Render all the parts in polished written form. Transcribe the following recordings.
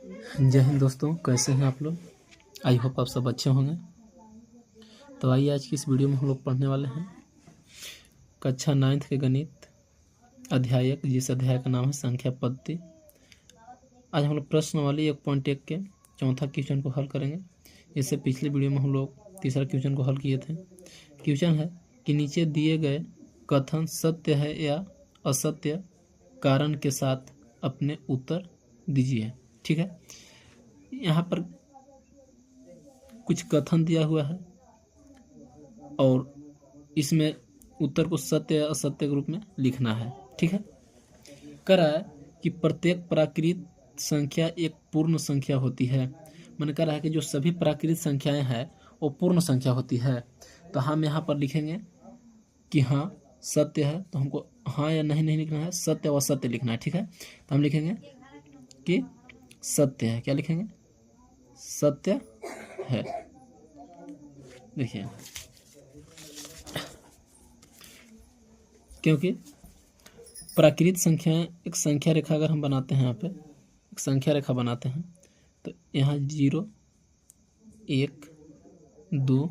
जय हिंद दोस्तों, कैसे हैं आप लोग। आई होप आप सब अच्छे होंगे। तो आइए आज की इस वीडियो में हम लोग पढ़ने वाले हैं कक्षा 9th के गणित अध्याय 1, जिस अध्याय का नाम है संख्या पद्धति। आज हम लोग प्रश्नावली 1.1 के चौथा क्वेश्चन को हल करेंगे। इससे पिछले वीडियो में हम लोग तीसरा क्वेश्चन को हल किए थे। क्वेश्चन है कि नीचे दिए गए कथन सत्य है या असत्य, कारण के साथ अपने उत्तर दीजिए। ठीक है, यहाँ पर कुछ कथन दिया हुआ है और इसमें उत्तर को सत्य या असत्य के रूप में लिखना है। ठीक है, कह रहा है कि प्रत्येक प्राकृत संख्या एक पूर्ण संख्या होती है। मैंने कह रहा है कि जो सभी प्राकृत संख्याएं हैं वो पूर्ण संख्या होती है। तो हम यहाँ पर लिखेंगे कि हाँ सत्य है, तो हमको हाँ या नहीं लिखना है, सत्य और असत्य लिखना है। ठीक है, तो हम लिखेंगे कि सत्य है। क्या लिखेंगे? सत्य है। देखिए, क्योंकि प्राकृत संख्याएं एक संख्या रेखा अगर हम बनाते हैं, यहाँ पे एक संख्या रेखा बनाते हैं तो यहाँ 0, 1, 2,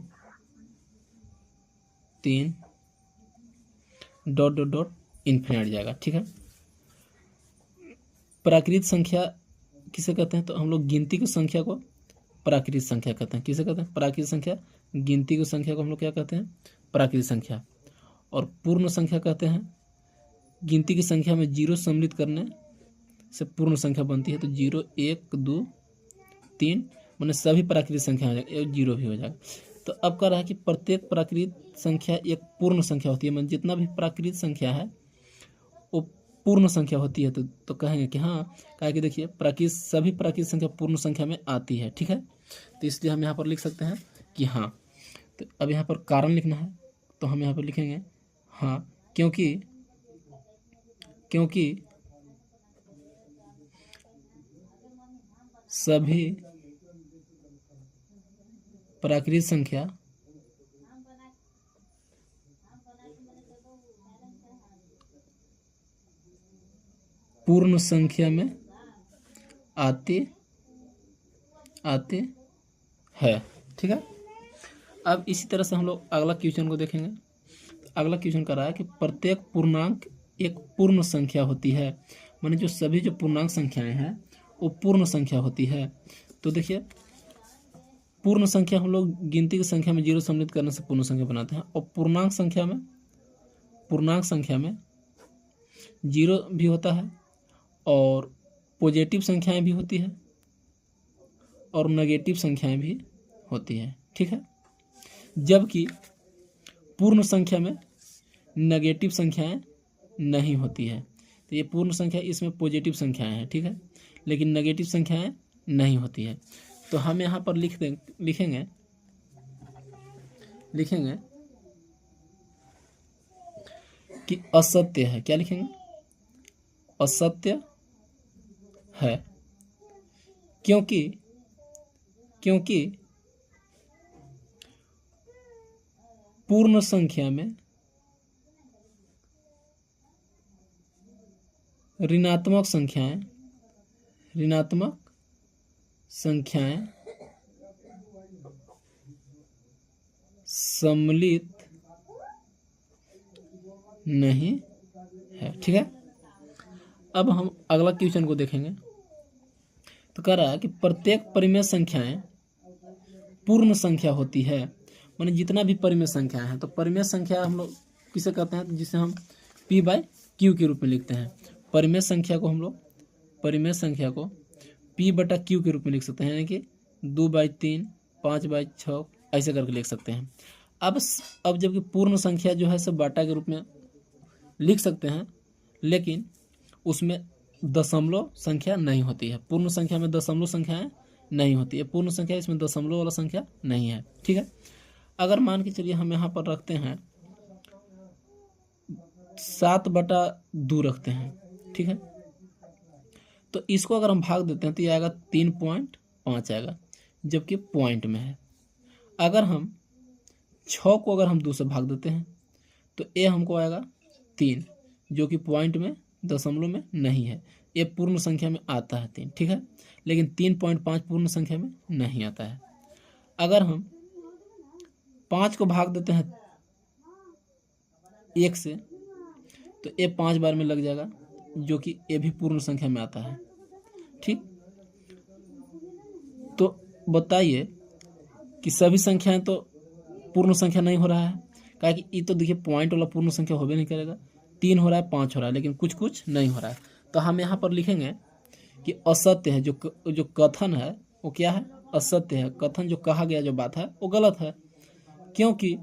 3 डॉट डॉट डॉट इन्फिनिट जाएगा। ठीक है, प्राकृत संख्या किसे कहते हैं? तो हम लोग गिनती की संख्या को प्राकृत संख्या कहते हैं। किसे कहते हैं? प्राकृत संख्या। गिनती की संख्या को हम लोग क्या कहते हैं? प्राकृत संख्या। और पूर्ण संख्या कहते हैं गिनती की संख्या में 0 सम्मिलित करने से पूर्ण संख्या बनती है। तो 0, 1, 2, 3 मैंने सभी प्राकृत संख्या हो जाएगा, 0 भी हो जाएगा। तो अब कह रहा है कि प्रत्येक प्राकृत संख्या एक पूर्ण संख्या होती है। मतलब जितना भी प्राकृत संख्या है वो पूर्ण संख्या होती है। तो कहेंगे कि हाँ, कहा कि देखिए सभी प्राकृत संख्या पूर्ण संख्या में आती है। ठीक है, तो इसलिए हम यहाँ पर लिख सकते हैं कि हाँ। तो अब यहाँ पर कारण लिखना है, तो हम यहाँ पर लिखेंगे हाँ, क्योंकि सभी प्राकृत संख्या पूर्ण संख्या में आते हैं। ठीक है, अब इसी तरह से हम लोग अगला क्वेश्चन को देखेंगे। अगला क्वेश्चन कर रहा है कि प्रत्येक पूर्णांक एक पूर्ण संख्या होती है। माने जो सभी जो पूर्णांक संख्याएं हैं वो पूर्ण संख्या होती है। तो देखिए, पूर्ण संख्या हम लोग गिनती की संख्या में 0 सम्मिलित करने से पूर्ण संख्या बनाते हैं। और पूर्णांक संख्या में 0 भी होता है और पॉजिटिव संख्याएं भी होती है और नेगेटिव संख्याएं भी होती है। ठीक है, जबकि पूर्ण संख्या में नेगेटिव संख्याएं नहीं होती है। तो ये पूर्ण संख्या, इसमें पॉजिटिव संख्याएं हैं। ठीक है, लेकिन नेगेटिव संख्याएं नहीं होती है। तो हम यहाँ पर लिखेंगे कि असत्य है। क्या लिखेंगे? असत्य है, क्योंकि पूर्ण संख्या में ऋणात्मक संख्याएं सम्मिलित नहीं है। ठीक है, अब हम अगला क्वेश्चन को देखेंगे। तो कह रहा है कि प्रत्येक परिमेय संख्याएं पूर्ण संख्या होती है। माने जितना भी परिमेय संख्या है, तो परिमेय संख्या हम लोग किसे कहते हैं? जिसे हम P/Q के रूप में लिखते हैं। परिमेय संख्या को P/Q के रूप में लिख सकते हैं, यानी कि 2/3, 5/6 ऐसे करके लिख सकते हैं। अब जबकि पूर्ण संख्या जो है सब बाटा के रूप में लिख सकते हैं, लेकिन उसमें दशमलव संख्या नहीं होती है। पूर्ण संख्या में दशमलव संख्याएं नहीं होती है। पूर्ण संख्या इसमें दशमलव वाला संख्या नहीं है। ठीक है, अगर मान के चलिए हम यहाँ पर रखते हैं 7/2 रखते हैं। ठीक है, तो इसको अगर हम भाग देते हैं तो ये आएगा 3.5 आएगा, जबकि पॉइंट में है। अगर हम 6 को अगर हम 2 से भाग देते हैं तो ये हमको आएगा 3, जो कि पॉइंट में दशमलव में नहीं है। ये पूर्ण संख्या में आता है 3, ठीक है, लेकिन 3.5 पूर्ण संख्या में नहीं आता है। अगर हम 5 को भाग देते हैं 1 से तो ये 5 बार में लग जाएगा, जो कि ये भी पूर्ण संख्या में आता है, ठीक। तो बताइए कि सभी संख्याएं तो पूर्ण संख्या नहीं हो रहा है, क्या कि ये तो देखिए पॉइंट वाला पूर्ण संख्या होबे नहीं करेगा। 3 हो रहा है, 5 हो रहा है, लेकिन कुछ कुछ नहीं हो रहा है। तो हम यहाँ पर लिखेंगे कि असत्य है, जो कथन है वो क्या है, असत्य है। कथन जो कहा गया जो बात है वो गलत है, क्योंकि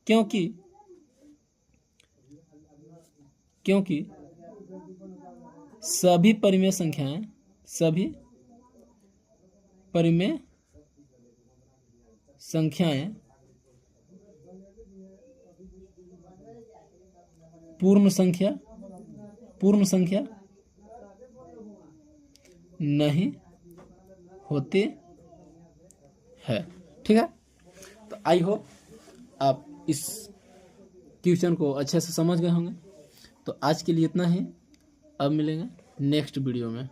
क्योंकि क्योंकि सभी परिमेय संख्याएं पूर्ण संख्या नहीं होते है, ठीक है। तो आई होप आप इस क्वेश्चन को अच्छे से समझ गए होंगे। तो आज के लिए इतना ही, अब मिलेंगे नेक्स्ट वीडियो में।